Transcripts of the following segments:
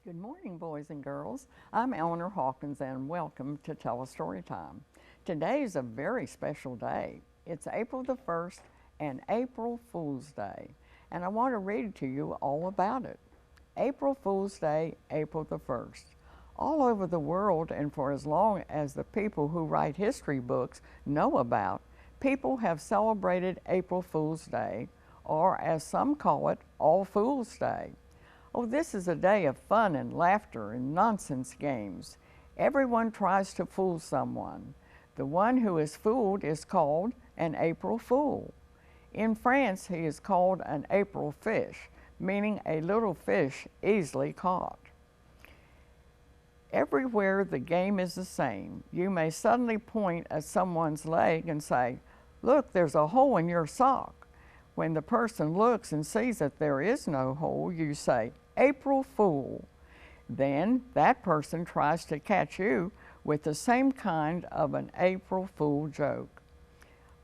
Good morning, boys and girls. I'm Eleanor Hawkins, and welcome to Telestory Time. Today is a very special day. It's April the 1st and April Fool's Day, and I want to read to you all about it. April Fool's Day, April the 1st. All over the world, and for as long as the people who write history books know about, people have celebrated April Fool's Day, or as some call it, All Fool's Day. Oh, this is a day of fun and laughter and nonsense games. Everyone tries to fool someone. The one who is fooled is called an April Fool. In France, he is called an April fish, meaning a little fish easily caught. Everywhere the game is the same. You may suddenly point at someone's leg and say, "Look, there's a hole in your sock." When the person looks and sees that there is no hole, you say, "April Fool." Then that person tries to catch you with the same kind of an April Fool joke.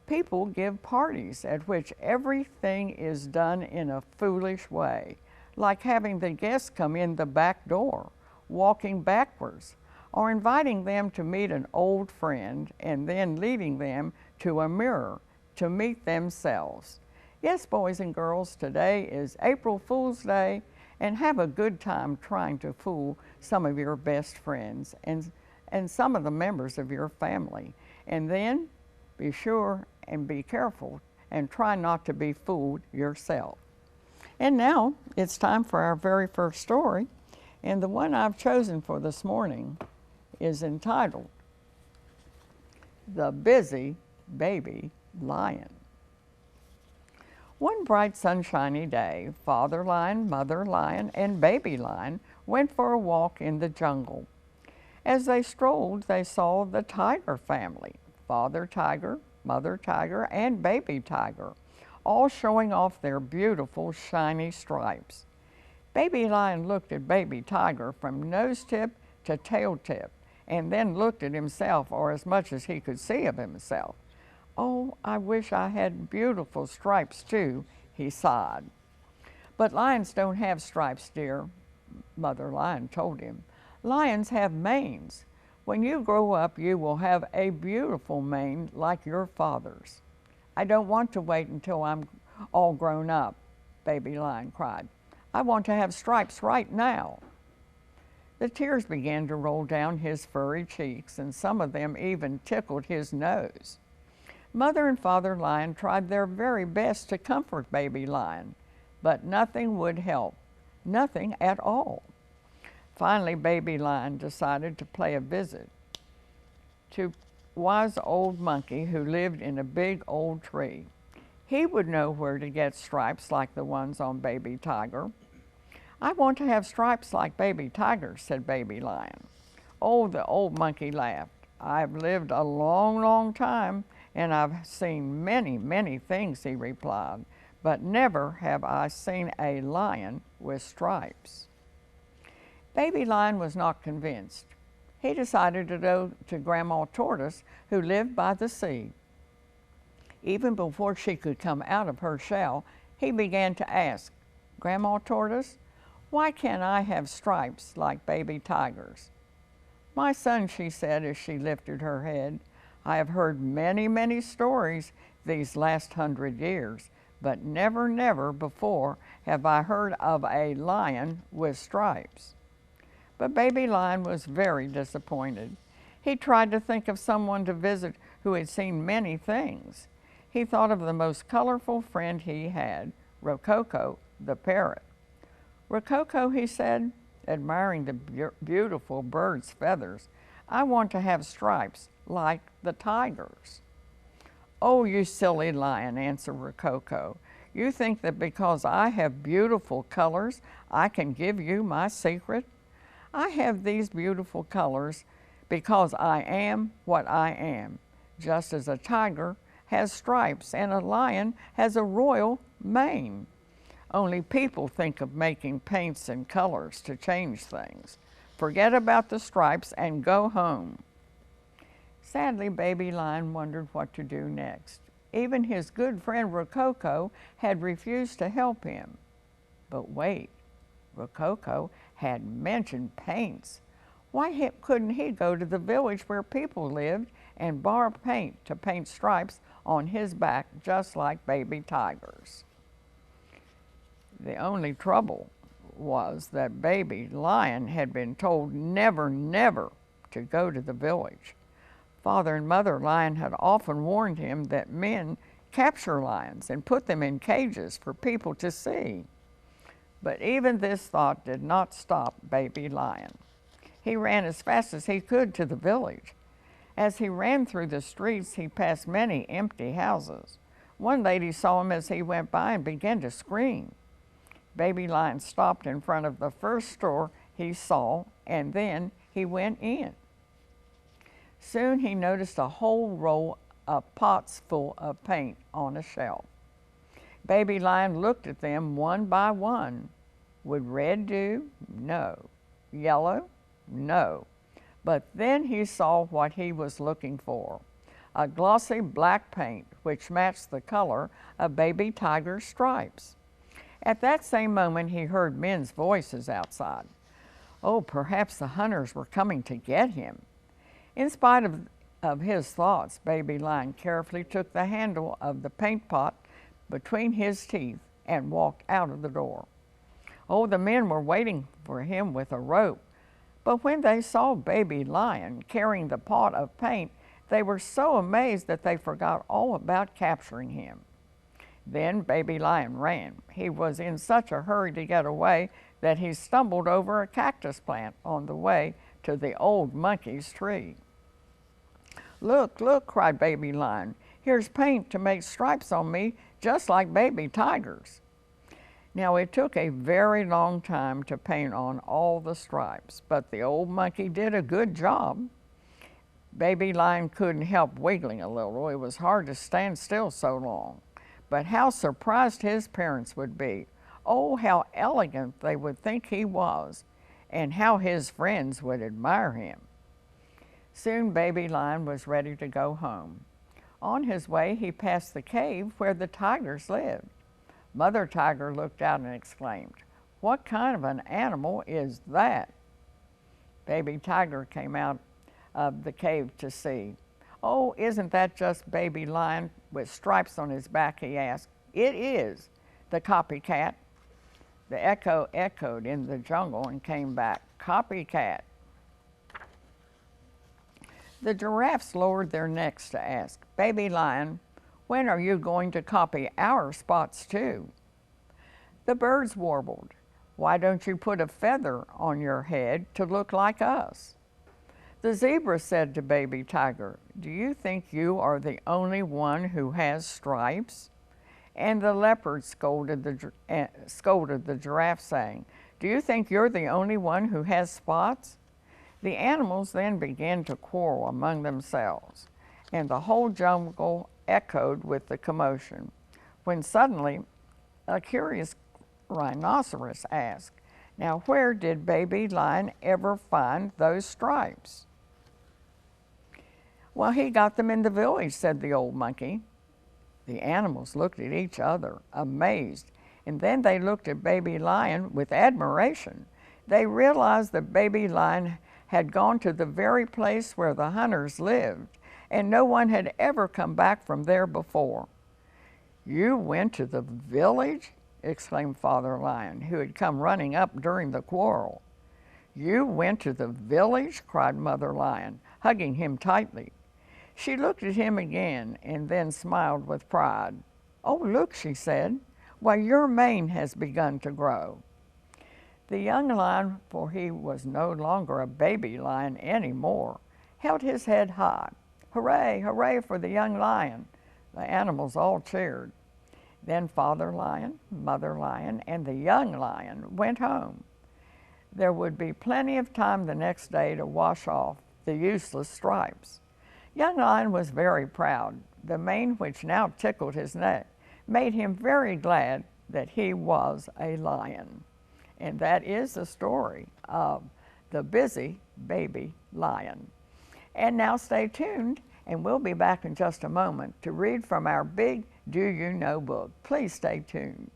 People give parties at which everything is done in a foolish way, like having the guests come in the back door, walking backwards, or inviting them to meet an old friend and then leading them to a mirror to meet themselves. Yes, boys and girls, today is April Fool's Day, and have a good time trying to fool some of your best friends and some of the members of your family. And then be sure and be careful and try not to be fooled yourself. And now it's time for our very first story, and the one I've chosen for this morning is entitled The Busy Baby Lion. One bright sunshiny day, Father Lion, Mother Lion, and Baby Lion went for a walk in the jungle. As they strolled, they saw the tiger family, Father Tiger, Mother Tiger, and Baby Tiger, all showing off their beautiful shiny stripes. Baby Lion looked at Baby Tiger from nose tip to tail tip, and then looked at himself, or as much as he could see of himself. "Oh, I wish I had beautiful stripes too," he sighed. "But lions don't have stripes, dear," Mother Lion told him. "Lions have manes. When you grow up, you will have a beautiful mane like your father's." "I don't want to wait until I'm all grown up," Baby Lion cried. "I want to have stripes right now." The tears began to roll down his furry cheeks, and some of them even tickled his nose. Mother and Father Lion tried their very best to comfort Baby Lion, but nothing would help, nothing at all. Finally, Baby Lion decided to pay a visit to wise old monkey who lived in a big old tree. He would know where to get stripes like the ones on Baby Tiger. "I want to have stripes like Baby Tiger," said Baby Lion. Oh, the old monkey laughed. "I've lived a long, long time, and I've seen many, many things," he replied, "but never have I seen a lion with stripes." Baby Lion was not convinced. He decided to go to Grandma Tortoise, who lived by the sea. Even before she could come out of her shell, he began to ask, "Grandma Tortoise, why can't I have stripes like Baby Tiger's?" "My son," she said as she lifted her head, "I have heard many, many stories these last 100 years, but never, never before have I heard of a lion with stripes." But Baby Lion was very disappointed. He tried to think of someone to visit who had seen many things. He thought of the most colorful friend he had, Rococo the parrot. "Rococo," he said, admiring the beautiful bird's feathers, "I want to have stripes like the tiger's." "Oh, you silly lion," answered Rococo. "You think that because I have beautiful colors, I can give you my secret? I have these beautiful colors because I am what I am, just as a tiger has stripes and a lion has a royal mane. Only people think of making paints and colors to change things. Forget about the stripes and go home." Sadly, Baby Lion wondered what to do next. Even his good friend Rococo had refused to help him. But wait, Rococo had mentioned paints. Why couldn't he go to the village where people lived and borrow paint to paint stripes on his back just like baby Tiger's? The only trouble was that baby Lion had been told never, never to go to the village. Father and Mother Lion had often warned him that men capture lions and put them in cages for people to see. But even this thought did not stop baby Lion. He ran as fast as he could to the village. As he ran through the streets, he passed many empty houses. One lady saw him as he went by and began to scream. Baby Lion stopped in front of the first store he saw, and then he went in. Soon he noticed a whole row of pots full of paint on a shelf. Baby Lion looked at them one by one. Would red do? No. Yellow? No. But then he saw what he was looking for, a glossy black paint which matched the color of baby Tiger's stripes. At that same moment, he heard men's voices outside. Oh, perhaps the hunters were coming to get him. In spite of his thoughts, baby Lion carefully took the handle of the paint pot between his teeth and walked out of the door. Oh, the men were waiting for him with a rope, but when they saw baby Lion carrying the pot of paint, they were so amazed that they forgot all about capturing him. Then baby Lion ran. He was in such a hurry to get away that he stumbled over a cactus plant on the way to the old monkey's tree. Look, look, cried baby Lion. Here's paint to make stripes on me just like baby Tiger's. Now it took a very long time to paint on all the stripes, but the old monkey did a good job. Baby Lion couldn't help wiggling a little. It was hard to stand still so long. But how surprised his parents would be. Oh, how elegant they would think he was, and how his friends would admire him. Soon baby Lion was ready to go home. On his way, he passed the cave where the tigers lived. Mother Tiger looked out and exclaimed, "What kind of an animal is that?" Baby Tiger came out of the cave to see. "Oh, isn't that just baby Lion with stripes on his back?" he asked. "It is, the copycat." The echo echoed in the jungle and came back, "Copycat." The giraffes lowered their necks to ask, "Baby Lion, when are you going to copy our spots too?" The birds warbled, "Why don't you put a feather on your head to look like us?" The zebra said to baby Tiger, "Do you think you are the only one who has stripes?" And the leopard scolded the giraffe, saying, "Do you think you're the only one who has spots?" The animals then began to quarrel among themselves, and the whole jungle echoed with the commotion, when suddenly a curious rhinoceros asked, "Now where did baby Lion ever find those stripes?" "Well, he got them in the village," said the old monkey. The animals looked at each other, amazed, and then they looked at baby Lion with admiration. They realized that baby Lion had gone to the very place where the hunters lived, and no one had ever come back from there before. "You went to the village?" exclaimed Father Lion, who had come running up during the quarrel. "You went to the village?" cried Mother Lion, hugging him tightly. She looked at him again and then smiled with pride. "Oh, look," she said, "why, your mane has begun to grow." The young lion, for he was no longer a baby lion anymore, held his head high. "Hooray, hooray for the young lion!" The animals all cheered. Then Father Lion, Mother Lion, and the young lion went home. There would be plenty of time the next day to wash off the useless stripes. Young Lion was very proud. The mane, which now tickled his neck, made him very glad that he was a lion. And that is the story of the busy baby lion. And now stay tuned, and we'll be back in just a moment to read from our big Do You Know book. Please stay tuned.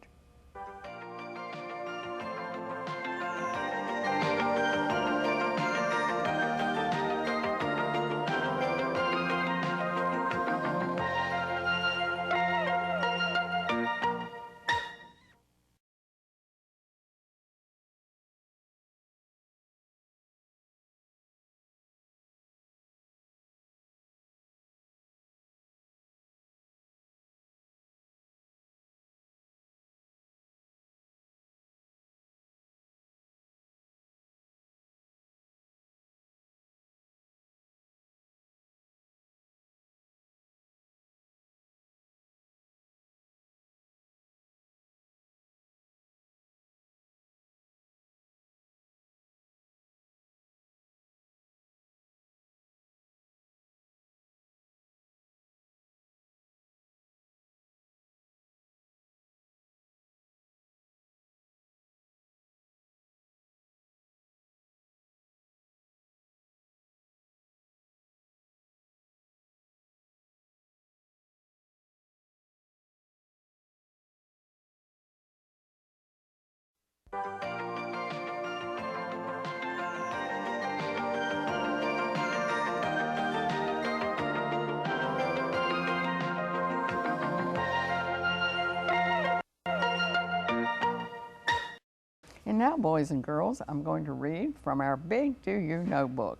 And now, boys and girls, I'm going to read from our Big Do You Know book.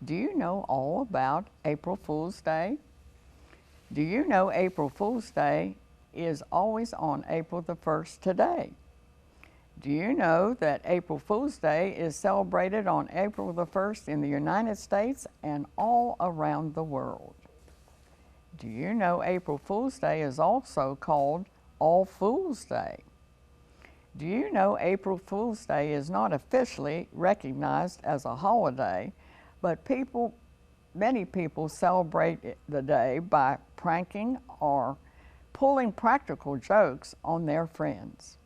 Do you know all about April Fool's Day? Do you know April Fool's Day is always on April the 1st today? Do you know that April Fool's Day is celebrated on April the 1st in the United States and all around the world? Do you know April Fool's Day is also called All Fool's Day? Do you know April Fool's Day is not officially recognized as a holiday, but many people celebrate the day by pranking or pulling practical jokes on their friends?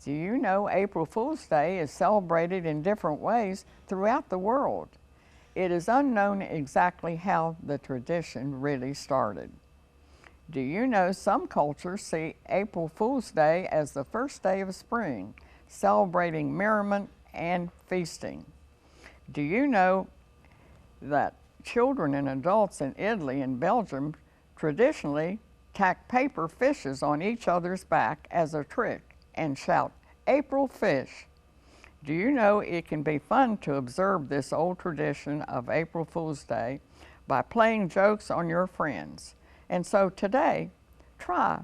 Do you know April Fool's Day is celebrated in different ways throughout the world? It is unknown exactly how the tradition really started. Do you know some cultures see April Fool's Day as the first day of spring, celebrating merriment and feasting? Do you know that children and adults in Italy and Belgium traditionally tack paper fishes on each other's back as a trick and shout, "April fish"? Do you know it can be fun to observe this old tradition of April Fool's Day by playing jokes on your friends? And so today, try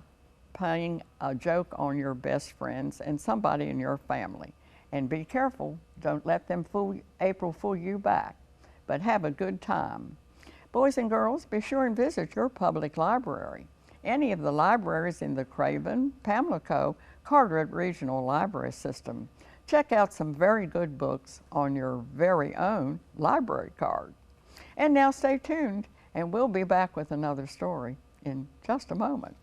playing a joke on your best friends and somebody in your family. And be careful, don't let them April Fool you back, but have a good time. Boys and girls, be sure and visit your public library. Any of the libraries in the Craven, Pamlico, Carteret Regional Library System. Check out some very good books on your very own library card. And now stay tuned, and we'll be back with another story in just a moment.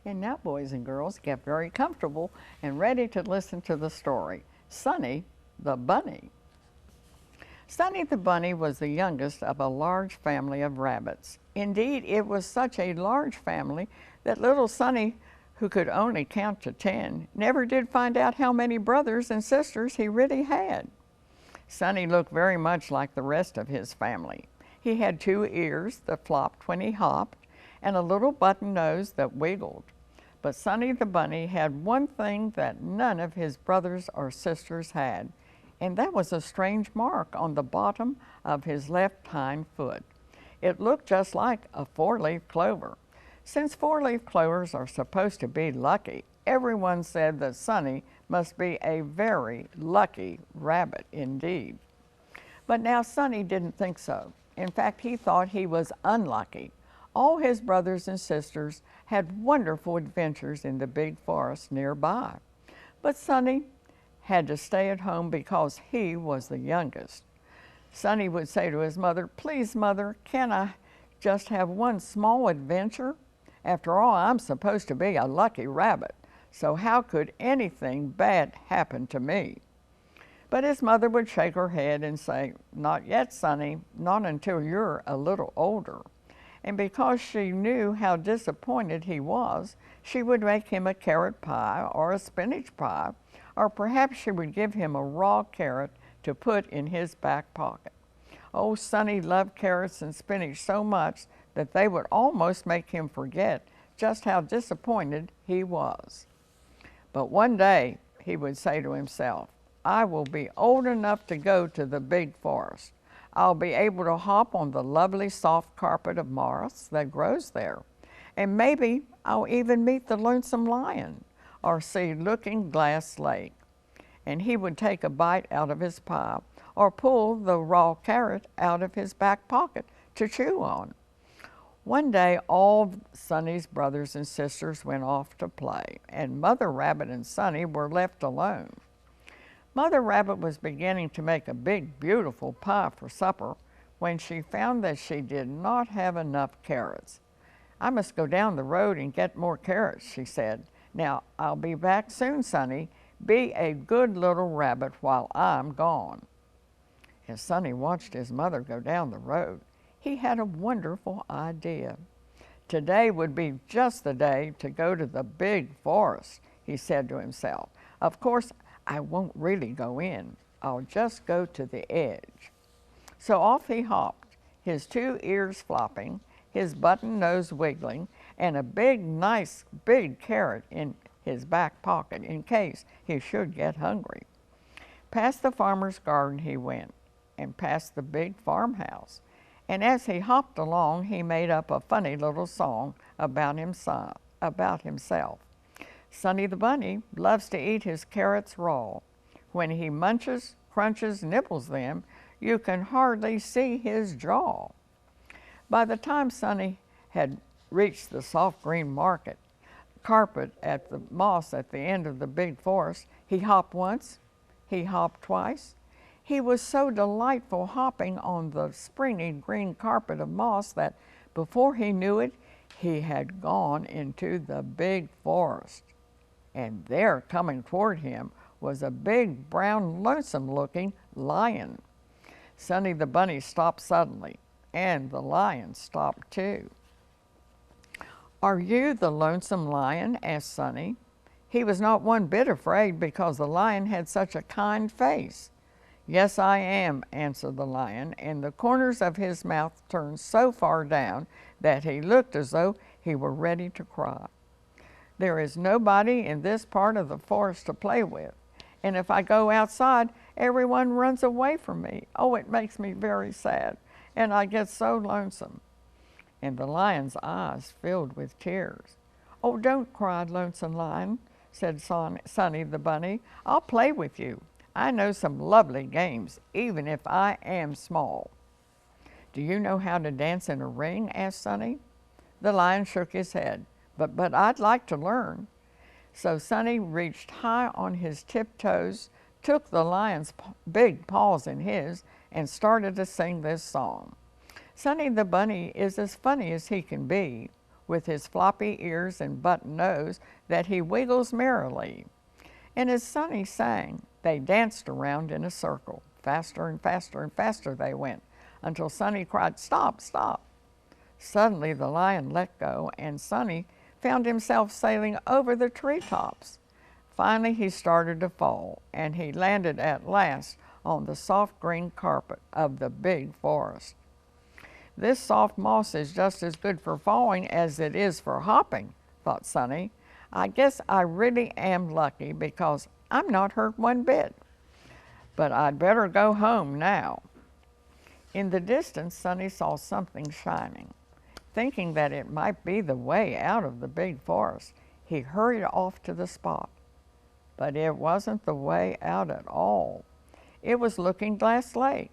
And now, boys and girls, get very comfortable and ready to listen to the story, Sonny the Bunny. Sonny the Bunny was the youngest of a large family of rabbits. Indeed, it was such a large family that little Sonny, who could only count to 10, never did find out how many brothers and sisters he really had. Sonny looked very much like the rest of his family. He had 2 ears that flopped when he hopped, and a little button nose that wiggled. But Sonny the Bunny had one thing that none of his brothers or sisters had, and that was a strange mark on the bottom of his left hind foot. It looked just like a 4-leaf clover. Since 4-leaf clovers are supposed to be lucky, everyone said that Sonny must be a very lucky rabbit indeed. But now Sonny didn't think so. In fact, he thought he was unlucky. All his brothers and sisters had wonderful adventures in the big forest nearby. But Sonny had to stay at home because he was the youngest. Sonny would say to his mother, "Please, Mother, can I just have one small adventure? After all, I'm supposed to be a lucky rabbit." so how could anything bad happen to me? But his mother would shake her head and say, "Not yet, Sonny, not until you're a little older." And because she knew how disappointed he was, she would make him a carrot pie or a spinach pie, or perhaps she would give him a raw carrot to put in his back pocket. Oh, Sonny loved carrots and spinach so much that they would almost make him forget just how disappointed he was. But one day he would say to himself, "I will be old enough to go to the big forest. I'll be able to hop on the lovely soft carpet of moss that grows there. And maybe I'll even meet the lonesome lion or see Looking Glass Lake." And he would take a bite out of his pie or pull the raw carrot out of his back pocket to chew on. One day, all Sonny's brothers and sisters went off to play, and Mother Rabbit and Sonny were left alone. Mother Rabbit was beginning to make a big, beautiful pie for supper when she found that she did not have enough carrots. "I must go down the road and get more carrots," she said. "Now, I'll be back soon, Sonny. Be a good little rabbit while I'm gone." As Sonny watched his mother go down the road, he had a wonderful idea. "Today would be just the day to go to the big forest," he said to himself. "Of course, I won't really go in. I'll just go to the edge." So off he hopped, his two ears flopping, his button nose wiggling, and a nice big carrot in his back pocket in case he should get hungry. Past the farmer's garden he went, and past the big farmhouse. And as he hopped along, he made up a funny little song about himself. Sonny the Bunny loves to eat his carrots raw. When he munches, crunches, nibbles them, you can hardly see his jaw. By the time Sonny had reached the soft green carpet at the moss at the end of the big forest, he hopped once, he hopped twice. He was so delightful hopping on the springy green carpet of moss that before he knew it, he had gone into the big forest. And there, coming toward him, was a big, brown, lonesome-looking lion. Sonny the Bunny stopped suddenly, and the lion stopped too. "Are you the lonesome lion?" asked Sonny. He was not one bit afraid because the lion had such a kind face. "Yes, I am," answered the lion, and the corners of his mouth turned so far down that he looked as though he were ready to cry. "There is nobody in this part of the forest to play with, and if I go outside, everyone runs away from me. Oh, it makes me very sad, and I get so lonesome." And the lion's eyes filled with tears. "Oh, don't cry, lonesome lion," said Sonny the Bunny. "I'll play with you. I know some lovely games, even if I am small." "Do you know how to dance in a ring?" asked Sonny. The lion shook his head. But I'd like to learn." So Sonny reached high on his tiptoes, took the lion's big paws in his, and started to sing this song. Sonny the Bunny is as funny as he can be, with his floppy ears and button nose that he wiggles merrily. And as Sonny sang, they danced around in a circle. Faster and faster and faster they went, until Sonny cried, "Stop, stop." Suddenly the lion let go, and Sonny found himself sailing over the treetops. Finally he started to fall, and he landed at last on the soft green carpet of the big forest. "This soft moss is just as good for falling as it is for hopping," thought Sonny. "I guess I really am lucky because I'm not hurt one bit. But I'd better go home now." In the distance, Sonny saw something shining. Thinking that it might be the way out of the big forest, he hurried off to the spot. But it wasn't the way out at all. It was Looking Glass Lake.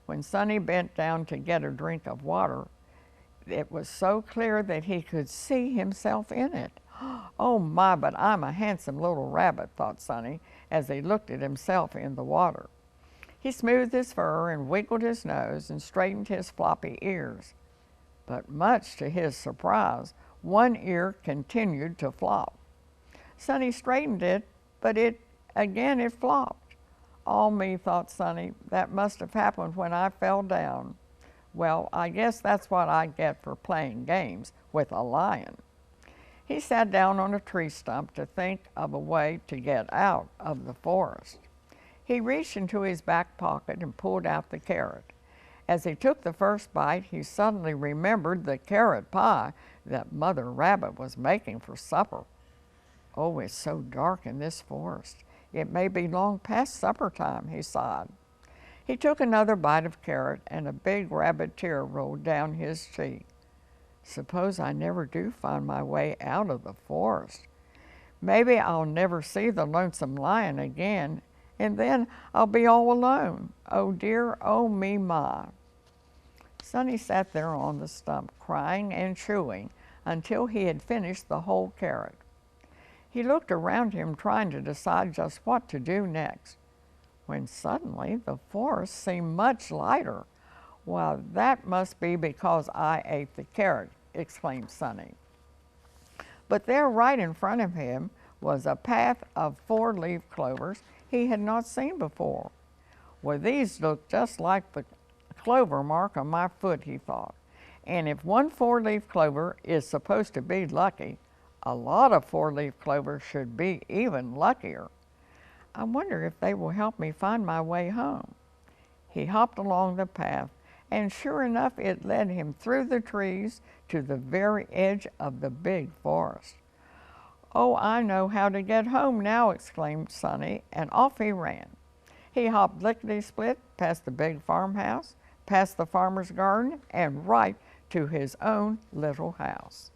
When Sonny bent down to get a drink of water, it was so clear that he could see himself in it. "Oh my, but I'm a handsome little rabbit," thought Sonny as he looked at himself in the water. He smoothed his fur and wiggled his nose and straightened his floppy ears. But much to his surprise, one ear continued to flop. Sonny straightened it, but it flopped. "All me," thought Sonny. "That must have happened when I fell down. Well, I guess that's what I get for playing games with a lion." He sat down on a tree stump to think of a way to get out of the forest. He reached into his back pocket and pulled out the carrot. As he took the first bite, he suddenly remembered the carrot pie that Mother Rabbit was making for supper. "Oh, it's so dark in this forest. It may be long past supper time," he sighed. He took another bite of carrot, and a big rabbit tear rolled down his cheek. "Suppose I never do find my way out of the forest. Maybe I'll never see the lonesome lion again, and then I'll be all alone. Oh dear, oh me my." Sonny sat there on the stump, crying and chewing until he had finished the whole carrot. He looked around him, trying to decide just what to do next, when suddenly the forest seemed much lighter. "Well, that must be because I ate the carrot," exclaimed Sonny. But there, right in front of him, was a path of four-leaf clovers he had not seen before. "Well, these look just like the clover mark on my foot," he thought. "And if one four-leaf clover is supposed to be lucky, a lot of four-leaf clovers should be even luckier. I wonder if they will help me find my way home." He hopped along the path, and sure enough, it led him through the trees to the very edge of the big forest. "Oh, I know how to get home now," exclaimed Sonny, and off he ran. He hopped lickety-split past the big farmhouse, past the farmer's garden, and right to his own little house.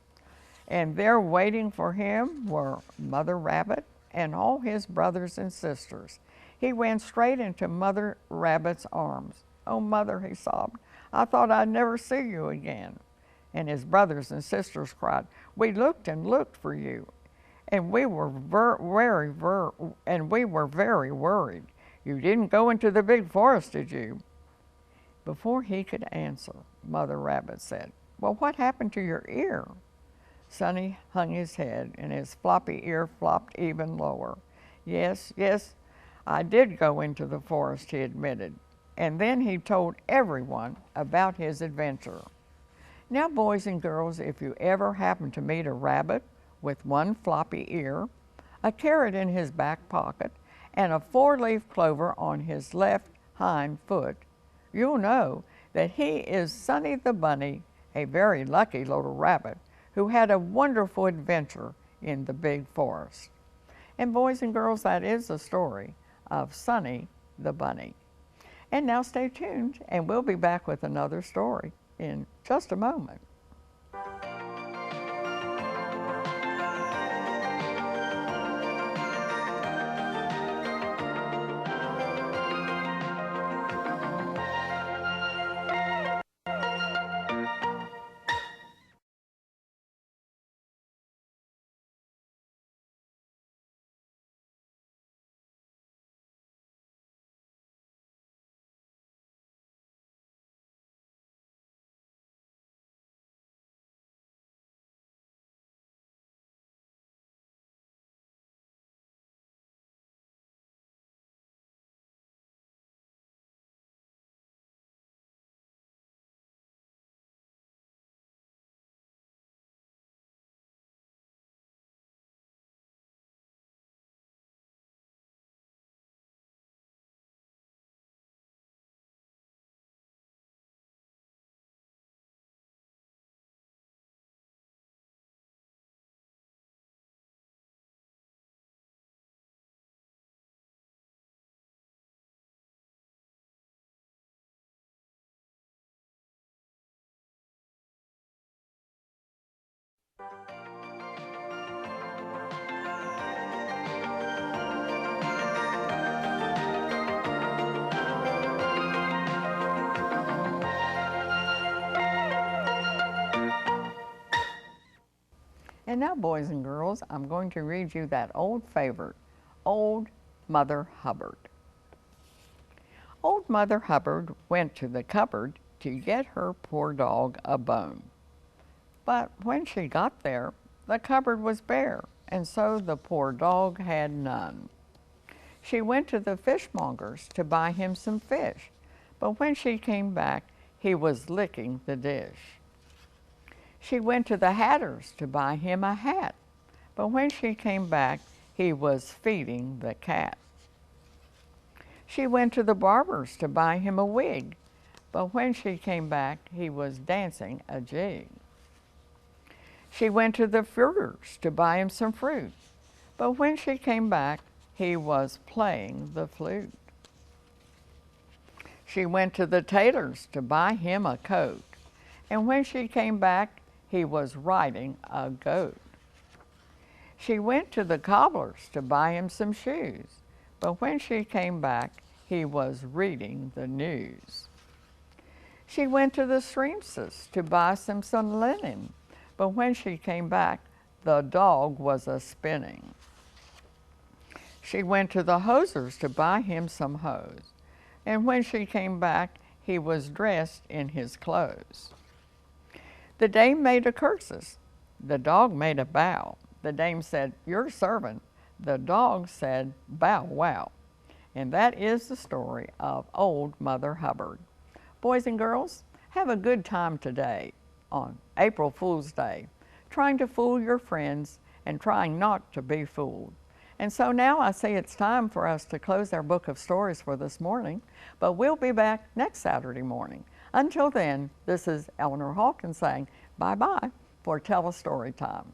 And there waiting for him were Mother Rabbit and all his brothers and sisters. He went straight into Mother Rabbit's arms. "Oh, Mother," he sobbed, "I thought I'd never see you again." And his brothers and sisters cried, "We looked and looked for you, and we were very worried. You didn't go into the big forest, did you?" Before he could answer, Mother Rabbit said, "Well, what happened to your ear?" Sonny hung his head, and his floppy ear flopped even lower. Yes, I did go into the forest," he admitted. And then he told everyone about his adventure. Now, boys and girls, if you ever happen to meet a rabbit with one floppy ear, a carrot in his back pocket, and a four-leaf clover on his left hind foot, you'll know that he is Sonny the Bunny, a very lucky little rabbit who had a wonderful adventure in the big forest. And boys and girls, that is the story of Sonny the Bunny. And now stay tuned, and we'll be back with another story in just a moment. And now, boys and girls, I'm going to read you that old favorite, Old Mother Hubbard. Old Mother Hubbard went to the cupboard to get her poor dog a bone. But when she got there, the cupboard was bare and so the poor dog had none. She went to the fishmonger's to buy him some fish, but when she came back, he was licking the dish. She went to the hatter's to buy him a hat, but when she came back, he was feeding the cat. She went to the barber's to buy him a wig, but when she came back, he was dancing a jig. She went to the fruiter's to buy him some fruit, but when she came back, he was playing the flute. She went to the tailor's to buy him a coat, and when she came back, he was riding a goat. She went to the cobbler's to buy him some shoes, but when she came back, he was reading the news. She went to the seamstress to buy some linen, but when she came back, the dog was a-spinning. She went to the hosier's to buy him some hose, and when she came back, he was dressed in his clothes. The dame made a curtsy, the dog made a bow. The dame said, "Your servant." The dog said, "Bow wow." And that is the story of Old Mother Hubbard. Boys and girls, have a good time today on April Fool's Day, trying to fool your friends and trying not to be fooled. And so now I say it's time for us to close our book of stories for this morning, but we'll be back next Saturday morning. Until then, this is Eleanor Hawkins saying bye-bye for Telestory Time.